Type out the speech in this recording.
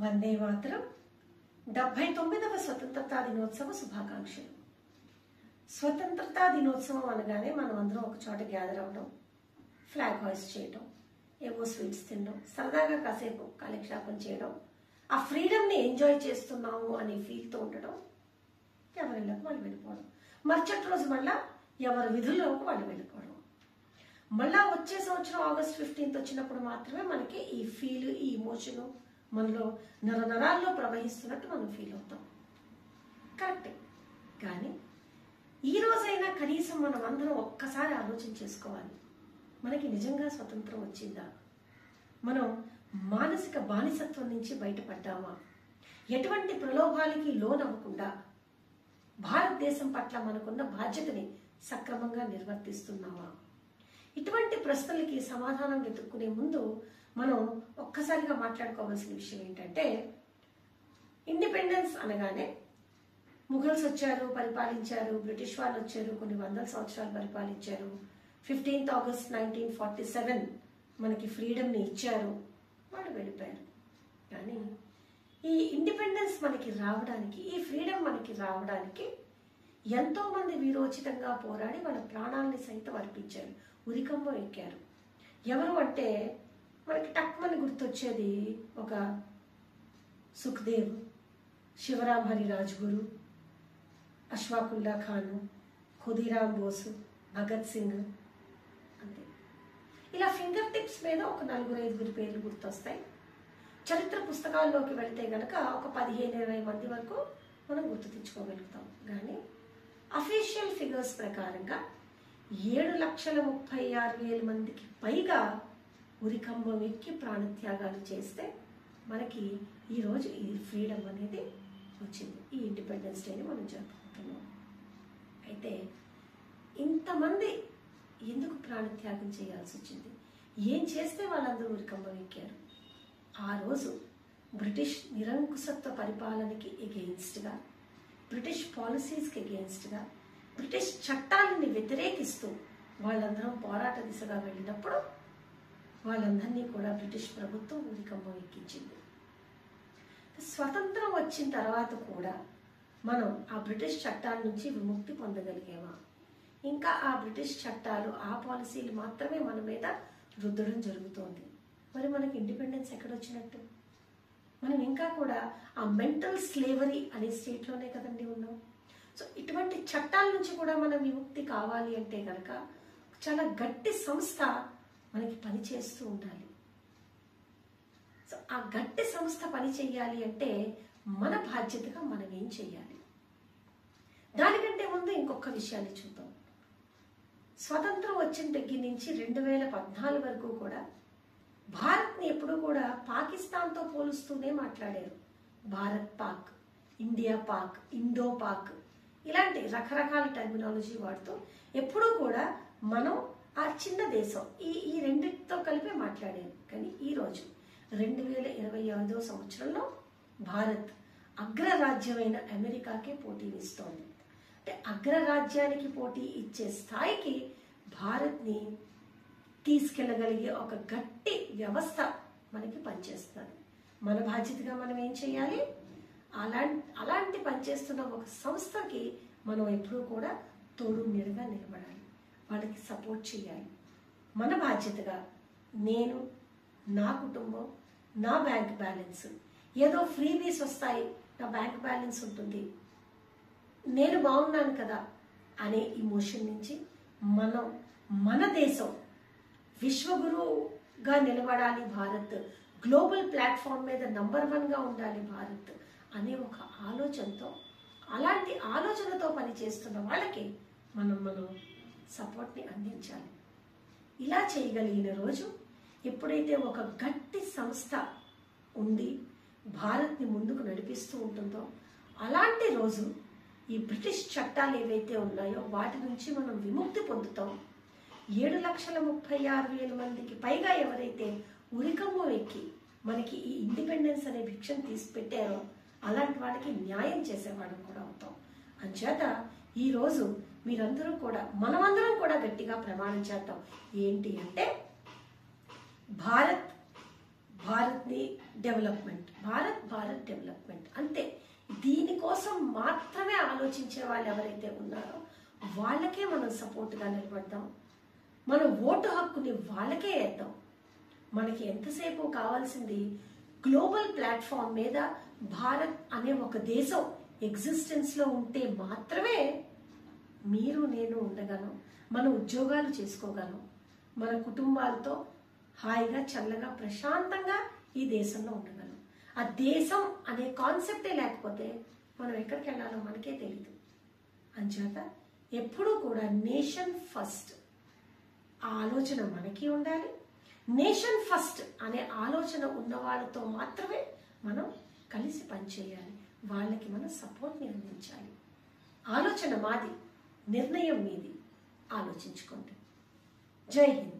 వందే మాతరం 79వ స్వతంత్రతా దినోత్సవ శుభాకాంక్షలు. స్వతంత్రతా దినోత్సవం అనగానే మనం అందరం ఒక చోట గ్యాదర్ అవ్వడం, ఫ్లాగ్ హాయిస్ట్ చేయడం, ఏవో స్వీట్స్ తినడం, సరదాగా కాసేపు కాలక్షేపం చేయడం, ఆ ఫ్రీడమ్ని ఎంజాయ్ చేస్తున్నాము అనే ఫీల్తో ఉండడం, ఎవరిళ్ళకు వాళ్ళు వెళ్ళిపోవడం, మరుసటి రోజు మళ్ళా ఎవరి విధుల్లోకి వాళ్ళు వెళ్ళిపోవడం. మళ్ళా వచ్చే సంవత్సరం ఆగస్ట్ 15 వచ్చినప్పుడు మాత్రమే మనకి ఈ ఫీల్, ఈ ఇమోషను మనలో నరాల్లో ప్రవహిస్తున్నట్టు మనం ఫీల్ అవుతాం. కరెక్టే. కానీ ఈ రోజైనా కనీసం మనం అందరం ఒక్కసారి ఆలోచన చేసుకోవాలి. మనకి నిజంగా స్వతంత్రం వచ్చిందా? మనం మానసిక బానిసత్వం నుంచి బయటపడ్డామా? ఎటువంటి ప్రలోభాలకి లోనవ్వకుండా భారతదేశం పట్ల మనకున్న బాధ్యతని సక్రమంగా నిర్వర్తిస్తున్నామా? ఇటువంటి ప్రశ్నలకి సమాధానం వెతుక్కునే ముందు మనం ఒక్కసారిగా మాట్లాడుకోవాల్సిన విషయం ఏంటంటే, ఇండిపెండెన్స్ అనగానే ముఘల్స్ వచ్చారు, పరిపాలించారు, బ్రిటిష్ వాళ్ళు వచ్చారు, కొన్ని వందల సంవత్సరాలు పరిపాలించారు, 15th ఆగస్ట్ 1947 మనకి ఫ్రీడమ్ని ఇచ్చారు, వాళ్ళు వెళ్ళిపోయారు. కానీ ఈ ఇండిపెండెన్స్ మనకి రావడానికి, ఈ ఫ్రీడమ్ మనకి రావడానికి ఎంతో మంది వీరోచితంగా పోరాడి వాళ్ళ ప్రాణాలని సైతం అర్పించారు, ఉరికంబం ఎక్కారు. ఎవరు అంటే మనకి టక్మని గుర్తొచ్చేది ఒక సుఖ్దేవ్, శివరాం హరి రాజ్గురు, అష్ఫాకుల్లా ఖాను, ఖుదీరామ్ బోసు, భగత్ సింగ్, అంతే. ఇలా ఫింగర్ టిప్స్ మీద ఒక 4-5 పేర్లు గుర్తొస్తాయి. చరిత్ర పుస్తకాల్లోకి వెళ్తే గనక ఒక 15-20 మంది వరకు మనం గుర్తు తెచ్చుకోగలుగుతాం. కానీ అఫీషియల్ ఫిగర్స్ ప్రకారంగా 7,36,000 మందికి పైగా ఉరికంబం ఎక్కి ప్రాణత్యాగాలు చేస్తే మనకి ఈరోజు ఈ ఫ్రీడమ్ అనేది వచ్చింది. ఈ ఇండిపెండెన్స్ డేని మనం జరుపుకుంటున్నాం. అయితే ఇంతమంది ఎందుకు ప్రాణత్యాగం చేయాల్సి వచ్చింది? ఏం చేస్తే వాళ్ళందరూ ఉరికంబం ఎక్కారు? ఆ రోజు బ్రిటిష్ నిరంకుశత్వ పరిపాలనకి ఎగెయిన్స్ట్గా, బ్రిటిష్ పాలసీస్కి ఎగెయిన్స్ట్గా, బ్రిటిష్ చట్టాలని వ్యతిరేకిస్తూ వాళ్ళందరం పోరాట దిశగా వెళ్ళినప్పుడు వాళ్ళందరినీ కూడా బ్రిటిష్ ప్రభుత్వం ఉరికంబం ఎక్కించింది. స్వతంత్రం వచ్చిన తర్వాత కూడా మనం ఆ బ్రిటిష్ చట్టాల నుంచి విముక్తి పొందగలిగామా? ఇంకా ఆ బ్రిటిష్ చట్టాలు, ఆ పాలసీలు మాత్రమే మన మీద రుద్దడం జరుగుతోంది. మరి మనకి ఇండిపెండెన్స్ ఎక్కడొచ్చినట్టు? మనం ఇంకా కూడా ఆ మెంటల్ స్లేవరీ అనే స్టేట్లోనే కదండి ఉన్నాం. సో ఇటువంటి చట్టాల నుంచి కూడా మనం విముక్తి కావాలి అంటే కనుక చాలా గట్టి సంస్థ మనకి పని చేస్తూ ఉండాలి. సో ఆ గట్టి సంస్థ పని చేయాలి అంటే మన బాధ్యతగా మనం ఏం చేయాలి? దానికంటే ముందు ఇంకొక విషయాన్ని చూద్దాం. స్వతంత్రం వచ్చిన దగ్గర నుంచి 2014 వరకు కూడా భారత్ని ఎప్పుడూ కూడా పాకిస్తాన్తో పోలుస్తూనే మాట్లాడారు. భారత్ పాక్, ఇండియా పాక్, ఇండో పాక్, ఇలాంటి రకరకాల టెర్మినాలజీ వాడుతూ ఎప్పుడూ కూడా మనం ఆ చిన్న దేశం ఈ రెండింటితో కలిపి మాట్లాడారు. కానీ ఈరోజు 2025వ సంవత్సరంలో భారత్ అగ్రరాజ్యమైన అమెరికాకే పోటీనిస్తోంది. అంటే అగ్రరాజ్యానికి పోటీ ఇచ్చే స్థాయికి భారత్ని తీసుకెళ్ళగలిగే ఒక గట్టి వ్యవస్థ మనకి పనిచేస్తుంది. మన బాధ్యతగా మనం ఏం చేయాలి? అలాంటి పనిచేస్తున్న ఒక సంస్థకి మనం ఎప్పుడూ కూడా తోడు నీడగా నిలబడాలి, వాళ్ళకి సపోర్ట్ చేయాలి. మన బాధ్యతగా నేను, నా కుటుంబం, నా బ్యాంక్ బ్యాలెన్స్, ఏదో ఫ్రీబీస్ వస్తాయి, నా బ్యాంక్ బ్యాలెన్స్ ఉంటుంది, నేను బాగున్నాను కదా అనే ఇమోషన్ నుంచి మనం మన దేశం విశ్వగురువుగా నిలబడాలి, భారత్ గ్లోబల్ ప్లాట్ఫామ్ మీద నంబర్ 1గా ఉండాలి భారత్ అనే ఒక ఆలోచనతో, అలాంటి ఆలోచనతో పనిచేస్తున్న వాళ్ళకి మనం సపోర్ట్ని అందించాలి. ఇలా చేయగలిగిన రోజు ఎప్పుడైతే ఒక గట్టి సంస్థ ఉండి భారత్ని ముందుకు నడిపిస్తూ ఉంటుందో, అలాంటి రోజు ఈ బ్రిటిష్ చట్టాలు ఏవైతే ఉన్నాయో వాటి నుంచి మనం విముక్తి పొందుతాం. 7,36,000 మందికి పైగా ఎవరైతే ఉరికంబం ఎక్కి మనకి ఈ ఇండిపెండెన్స్ అనే భిక్షను తీసి పెట్టారో అలాంటి వాళ్ళకి న్యాయం చేసేవాళ్ళం కూడా అవుతాం. అంచేత ఈరోజు మీరందరూ కూడా, మనమందరం కూడా గట్టిగా ప్రమాణం చేద్దాం. ఏంటి అంటే భారత్ని డెవలప్మెంట్, భారత్ డెవలప్మెంట్ అంతే. దీనికోసం మాత్రమే ఆలోచించే వాళ్ళు ఎవరైతే ఉన్నారో వాళ్ళకే మనం సపోర్ట్గా నిలబడదాం. మన ఓటు హక్కుని వాళ్ళకే వేద్దాం. మనకి ఎంతసేపు కావాల్సింది గ్లోబల్ ప్లాట్ఫామ్ మీద భారత్ అనే ఒక దేశం ఎగ్జిస్టెన్స్లో ఉంటే మాత్రమే మీరు నేను ఉండగలం, మన ఉద్యోగాలు చేసుకోగలం, మన కుటుంబాలతో హాయిగా చల్లగా ప్రశాంతంగా ఈ దేశంలో ఉండగలం. ఆ దేశం అనే కాన్సెప్టే లేకపోతే మనం ఎక్కడికి వెళ్ళాలో మనకే తెలీదు. అంచేత ఎప్పుడూ కూడా నేషన్ ఫస్ట్ ఆ ఆలోచన మనకి ఉండాలి. నేషన్ ఫస్ట్ అనే ఆలోచన ఉన్న వాళ్ళతో మాత్రమే మనం కలిసి పనిచేయాలి. వాళ్ళకి మనం సపోర్ట్ని అందించాలి. ఆలోచన మాది, నిర్ణయం మీది. ఆలోచించుకోండి. జై హింద్.